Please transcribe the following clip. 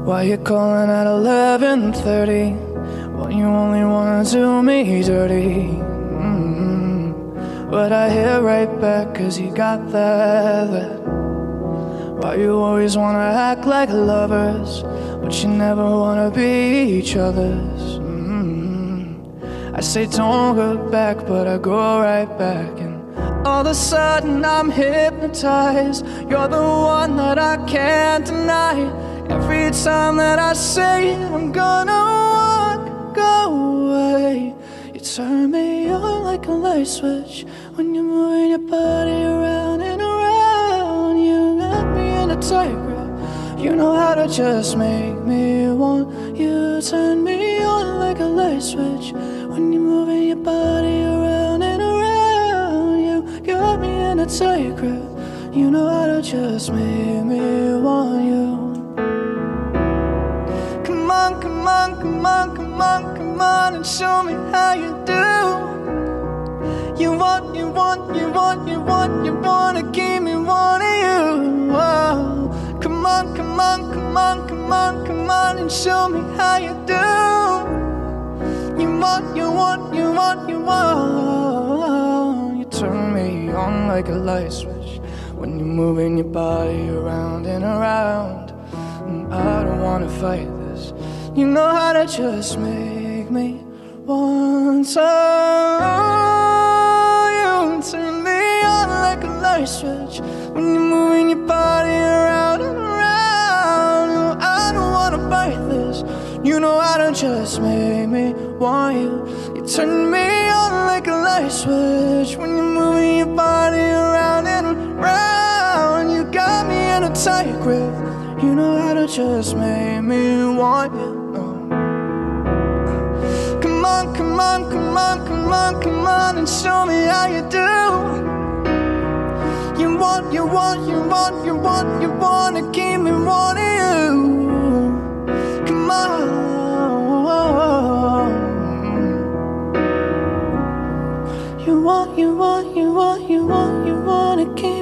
Why you calling at 11:30 when you only wanna do me dirty? But I hit right back 'cause you got that. Why you always wanna act like lovers, but you never wanna be each other's? I say don't go back, but I go right back, and all of a sudden I'm hypnotized. You're the one that I can't deny. Every time that I say I'm gonna walk away, you turn me on like a light switch. When you're moving your body around and around, you got me in a tight grip. You know how to just make me want you. Turn me on like a light switch. When you're moving your body around and around, you got me in a tight grip. You know how to just make me want you. Come on, come on, come on, come on, come on, and show me how you do. You want, you want, you want, you want, you wanna keep me wanting you. Oh, come on, come on, come on, come on, come on, and show me how you do. You want, you want, you want, you want. You turn me on like a light switch when you're moving your body around and around. And I don't wanna fight this. You know how to just make me want some. You turn me on like a light switch when you're moving your body around and around. I don't wanna fight this. You know how to just make me want you. You turn me on like a light switch when you're moving your body around and around. You got me in a tight grip. You know how to just make me want you. Come on, come on, come on, come on, come on, and show me how you do. You want, you want, you want, you want, you wanna keep me wanting you. Come on. You want, you want, you want, you want, you wanna keep